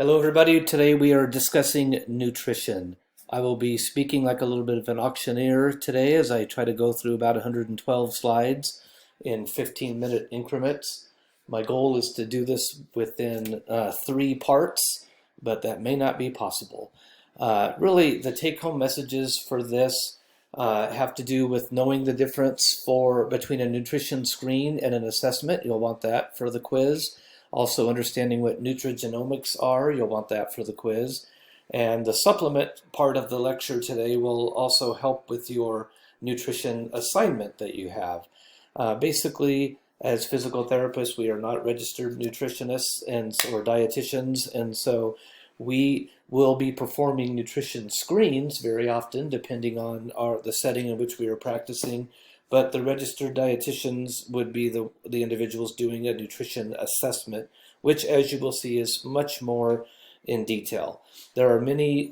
Hello, everybody. Today we are discussing nutrition. I will be speaking like a little bit of an auctioneer today as I try to go through about 112 slides in 15-minute increments. My goal is to do this within 3 parts, but that may not be possible. Really, the take-home messages for this have to do with knowing the difference between a nutrition screen and an assessment. You'll want that for the quiz. Also understanding what nutrigenomics are, you'll want that for the quiz. And the supplement part of the lecture today will also help with your nutrition assignment that you have. Basically, as physical therapists, we are not registered nutritionists or dietitians, and so we will be performing nutrition screens very often, depending on the setting in which we are practicing. But the registered dietitians would be the individuals doing a nutrition assessment, which, as you will see, is much more in detail. There are many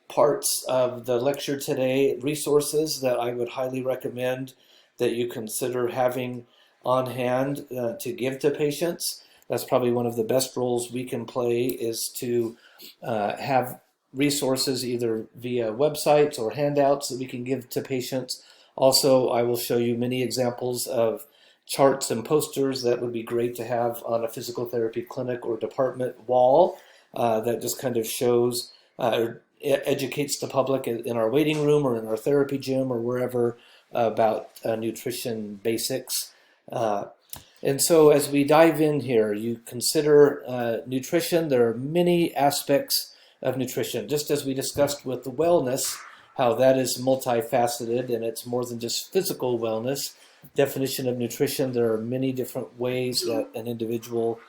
parts of the lecture today, resources that I would highly recommend that you consider having on hand to give to patients. That's probably one of the best roles we can play, is to have resources either via websites or handouts that we can give to patients. Also, I will show you many examples of charts and posters that would be great to have on a physical therapy clinic or department wall that just kind of shows or educates the public in our waiting room or in our therapy gym or wherever about nutrition basics. And so as we dive in here, you consider nutrition. There are many aspects of nutrition, just as we discussed with the wellness, how that is multifaceted and it's more than just physical wellness. Definition of nutrition, there are many different ways that an individual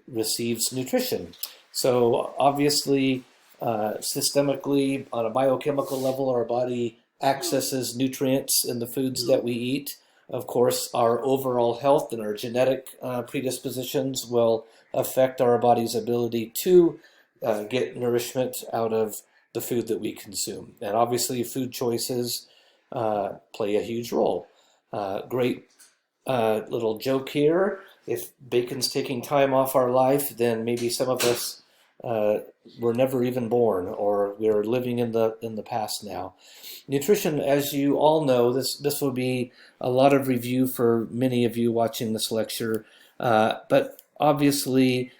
receives nutrition. So obviously, systemically, on a biochemical level, our body accesses nutrients in the foods that we eat. Of course, our overall health and our genetic predispositions will affect our body's ability to get nourishment out of the food that we consume. And obviously, food choices play a huge role. Great little joke here. If bacon's taking time off our life, then maybe some of us were never even born, or we're living in the past now. Nutrition, as you all know, this will be a lot of review for many of you watching this lecture, but obviously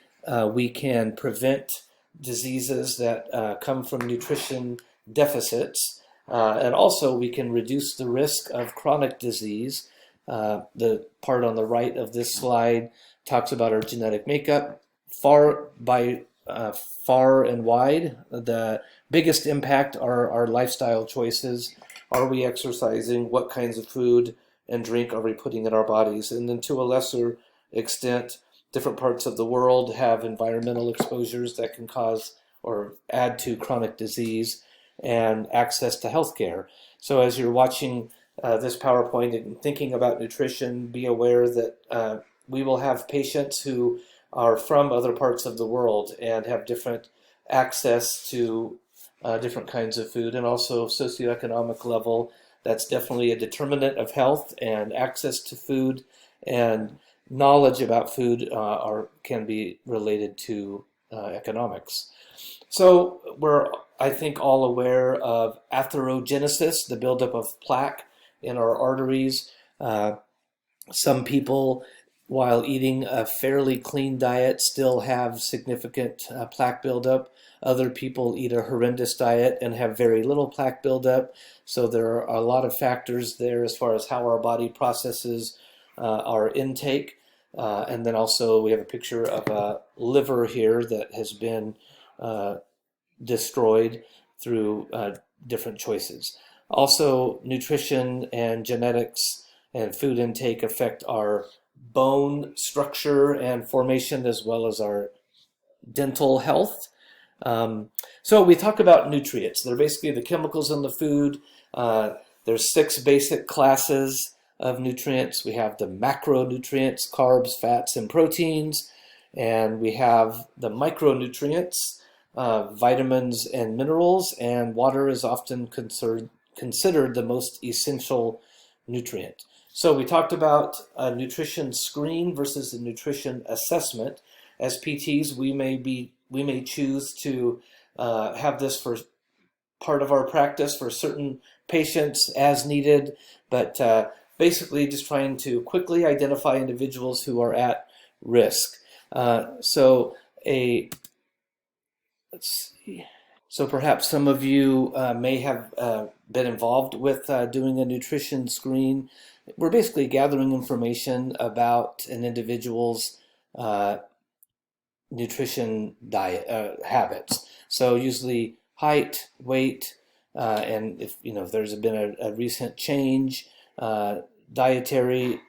we can prevent diseases that come from nutrition deficits, and also we can reduce the risk of chronic disease. The part on the right of this slide talks about our genetic makeup. Far and wide, the biggest impact are our lifestyle choices. Are we exercising? What kinds of food and drink are we putting in our bodies? And then to a lesser extent, different parts of the world have environmental exposures that can cause or add to chronic disease and access to healthcare. So as you're watching this PowerPoint and thinking about nutrition, be aware that we will have patients who are from other parts of the world and have different access to different kinds of food, and also socioeconomic level. That's definitely a determinant of health, and access to food and knowledge about food can be related to economics. So we're, I think, all aware of atherogenesis, the buildup of plaque in our arteries. Some people, while eating a fairly clean diet, still have significant plaque buildup. Other people eat a horrendous diet and have very little plaque buildup. So there are a lot of factors there as far as how our body processes our intake. And then also we have a picture of a liver here that has been destroyed through different choices. Also, nutrition and genetics and food intake affect our bone structure and formation, as well as our dental health. So we talk about nutrients. They're basically the chemicals in the food. There's 6 basic classes of nutrients. We have the macronutrients, carbs, fats, and proteins. And we have the micronutrients, vitamins and minerals, and water is often considered the most essential nutrient. So we talked about a nutrition screen versus a nutrition assessment. as PTs, we may choose to have this for part of our practice for certain patients as needed, but basically just trying to quickly identify individuals who are at risk. So let's see. So perhaps some of you may have been involved with doing a nutrition screen. We're basically gathering information about an individual's nutrition diet habits. So usually height, weight, and if there's been a recent change, dietary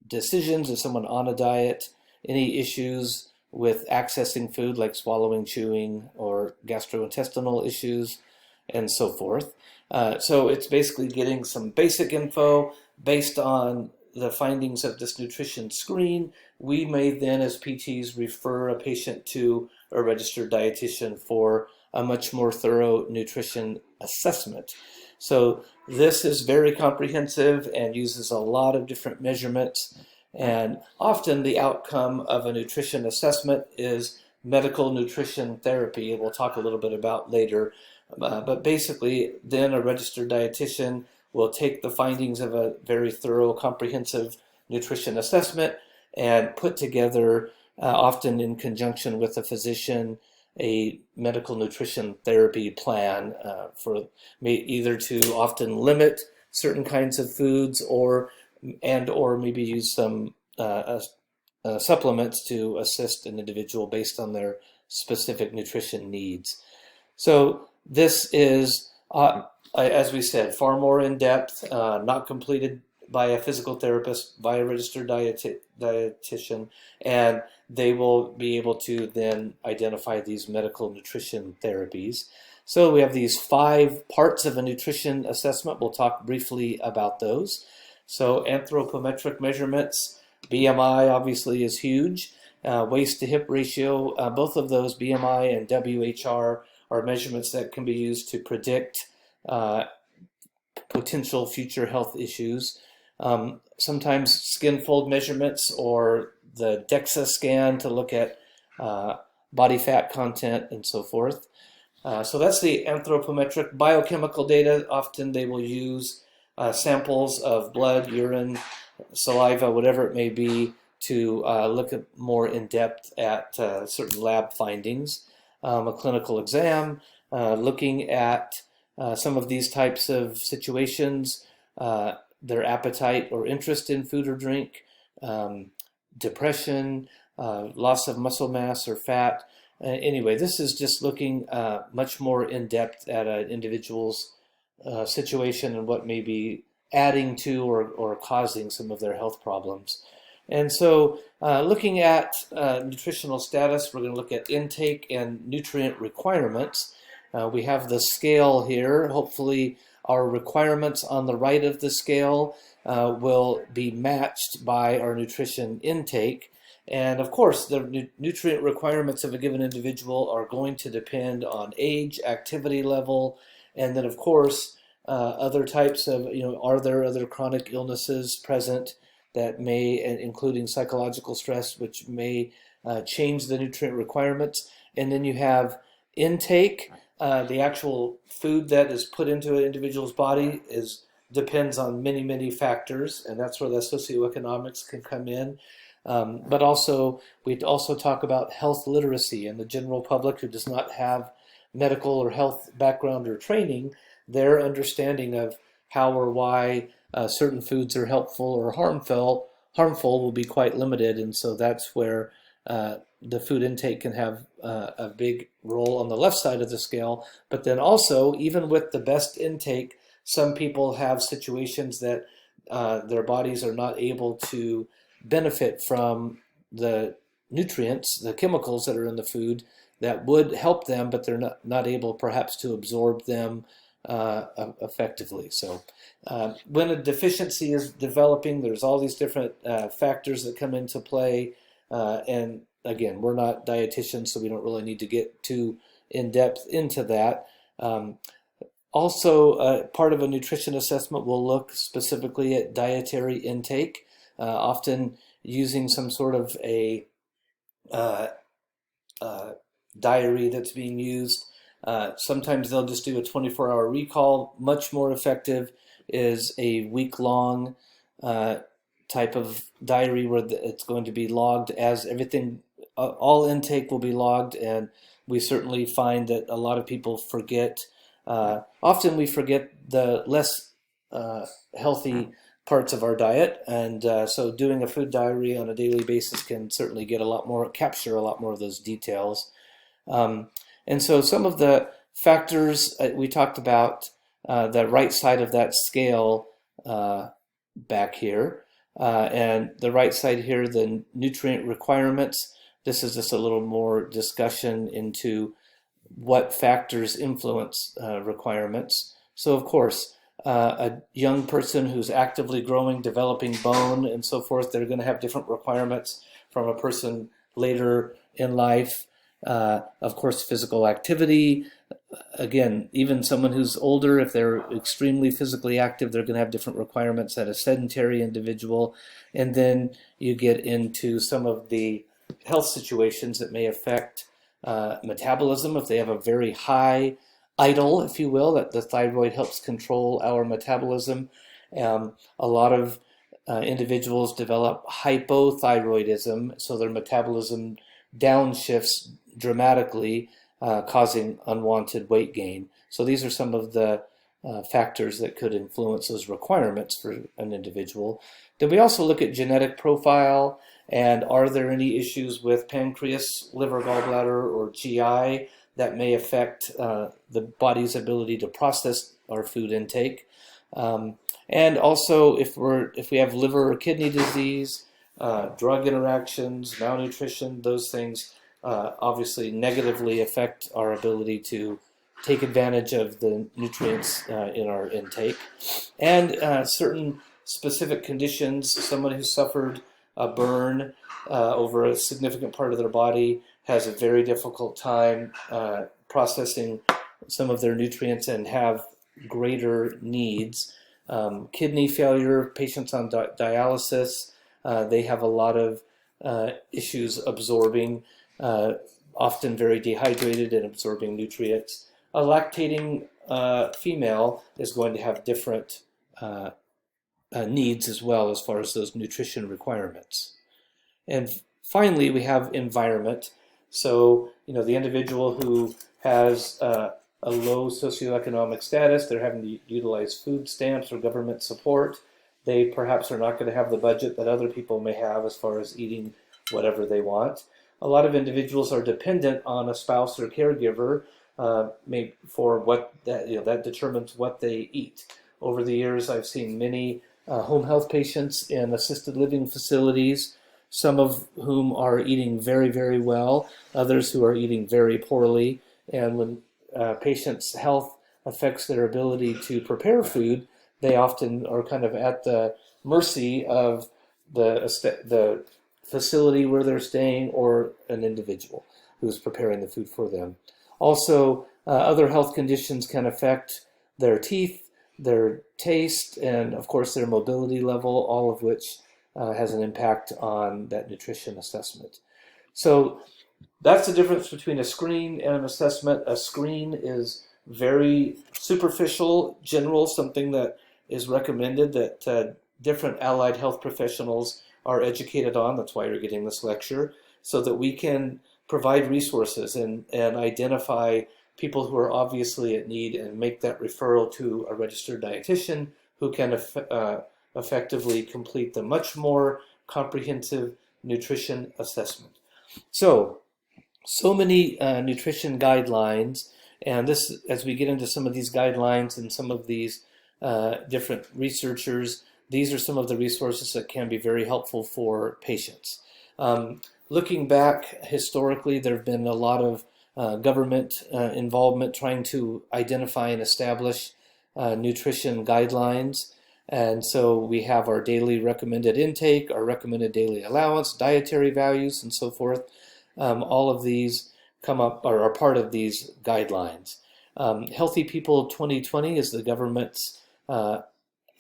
decisions, is someone on a diet, any issues with accessing food like swallowing, chewing, or gastrointestinal issues, and so forth. So it's basically getting some basic info based on the findings of this nutrition screen. We may then, as PTs, refer a patient to a registered dietitian for a much more thorough nutrition assessment. So this is very comprehensive and uses a lot of different measurements. And often the outcome of a nutrition assessment is medical nutrition therapy. We'll talk a little bit about later. But basically, then a registered dietitian will take the findings of a very thorough, comprehensive nutrition assessment and put together, often in conjunction with a physician, a medical nutrition therapy plan for either to often limit certain kinds of foods or maybe use some supplements to assist an individual based on their specific nutrition needs. So this is, as we said, far more in depth, not completed by a physical therapist, by a registered dietitian, and they will be able to then identify these medical nutrition therapies. So we have these 5 parts of a nutrition assessment. We'll talk briefly about those. So anthropometric measurements, BMI obviously is huge. Waist to hip ratio, both of those, BMI and WHR, are measurements that can be used to predict potential future health issues. Sometimes skin fold measurements or the DEXA scan to look at body fat content and so forth. So that's the anthropometric. Biochemical data, often they will use samples of blood, urine, saliva, whatever it may be, to look at more in depth at certain lab findings. A clinical exam, looking at some of these types of situations, their appetite or interest in food or drink, depression, loss of muscle mass or fat. Anyway, this is just looking much more in depth at an individual's situation and what may be adding to or causing some of their health problems. And so looking at nutritional status, we're going to look at intake and nutrient requirements. We have the scale here. Hopefully our requirements on the right of the scale will be matched by our nutrition intake. And of course, the nutrient requirements of a given individual are going to depend on age, activity level, and then of course, other types of, are there other chronic illnesses present that may, including psychological stress, which may change the nutrient requirements. And then you have intake. The actual food that is put into an individual's body depends on many, many factors, and that's where the socioeconomics can come in. But also, we also talk about health literacy, and the general public who does not have medical or health background or training, their understanding of how or why certain foods are helpful or harmful will be quite limited, and so that's where the food intake can have a big role on the left side of the scale. But then also, even with the best intake, some people have situations that their bodies are not able to benefit from the nutrients, the chemicals that are in the food that would help them, but they're not able perhaps to absorb them effectively. So when a deficiency is developing, there's all these different factors that come into play. And again, we're not dietitians, so we don't really need to get too in depth into that. Also, part of a nutrition assessment will look specifically at dietary intake, often using some sort of a uh, diary that's being used. Sometimes they'll just do a 24-hour recall. Much more effective is a week-long type of diary where it's going to be logged as everything, all intake will be logged, and we certainly find that a lot of people forget. Often we forget the less healthy parts of our diet, and so doing a food diary on a daily basis can certainly capture a lot more of those details. Um, and so some of the factors we talked about, the right side of that scale back here, and the right side here, the nutrient requirements. This is just a little more discussion into what factors influence requirements. So, of course, a young person who's actively growing, developing bone, and so forth, they're going to have different requirements from a person later in life. Of course, physical activity. Again, even someone who's older, if they're extremely physically active, they're going to have different requirements than a sedentary individual. And then you get into some of the health situations that may affect metabolism. If they have a very high idle, if you will, that the thyroid helps control our metabolism. A lot of individuals develop hypothyroidism, so their metabolism downshifts dramatically, causing unwanted weight gain. So these are some of the factors that could influence those requirements for an individual. Then we also look at genetic profile, and are there any issues with pancreas, liver, gallbladder, or GI that may affect the body's ability to process our food intake. And also, if we have liver or kidney disease, drug interactions, malnutrition, those things obviously negatively affect our ability to take advantage of the nutrients in our intake. And certain specific conditions, someone who suffered a burn over a significant part of their body has a very difficult time processing some of their nutrients and have greater needs. Kidney failure, patients on dialysis, they have a lot of issues absorbing, often very dehydrated and absorbing nutrients. A lactating female is going to have different needs as well as far as those nutrition requirements. And finally, we have environment. So, the individual who has a low socioeconomic status, they're having to utilize food stamps or government support. They perhaps are not going to have the budget that other people may have as far as eating whatever they want. A lot of individuals are dependent on a spouse or caregiver for what that determines what they eat. Over the years, I've seen many home health patients in assisted living facilities, some of whom are eating very, very well, others who are eating very poorly. And when patients' health affects their ability to prepare food, they often are kind of at the mercy of the facility where they're staying or an individual who's preparing the food for them. Also, other health conditions can affect their teeth, their taste, and of course their mobility level, all of which has an impact on that nutrition assessment. So that's the difference between a screen and an assessment. A screen is very superficial, general, something that is recommended that different allied health professionals are educated on. That's why you're getting this lecture, so that we can provide resources and identify people who are obviously at need and make that referral to a registered dietitian who can effectively complete the much more comprehensive nutrition assessment. So many nutrition guidelines, and this, as we get into some of these guidelines and some of these different researchers, these are some of the resources that can be very helpful for patients. Looking back historically, there have been a lot of government involvement trying to identify and establish nutrition guidelines. And so we have our daily recommended intake, our recommended daily allowance, dietary values, and so forth. All of these come up or are part of these guidelines. Healthy People 2020 is the government's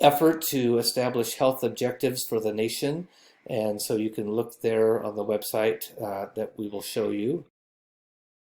effort to establish health objectives for the nation. And so you can look there on the website that we will show you.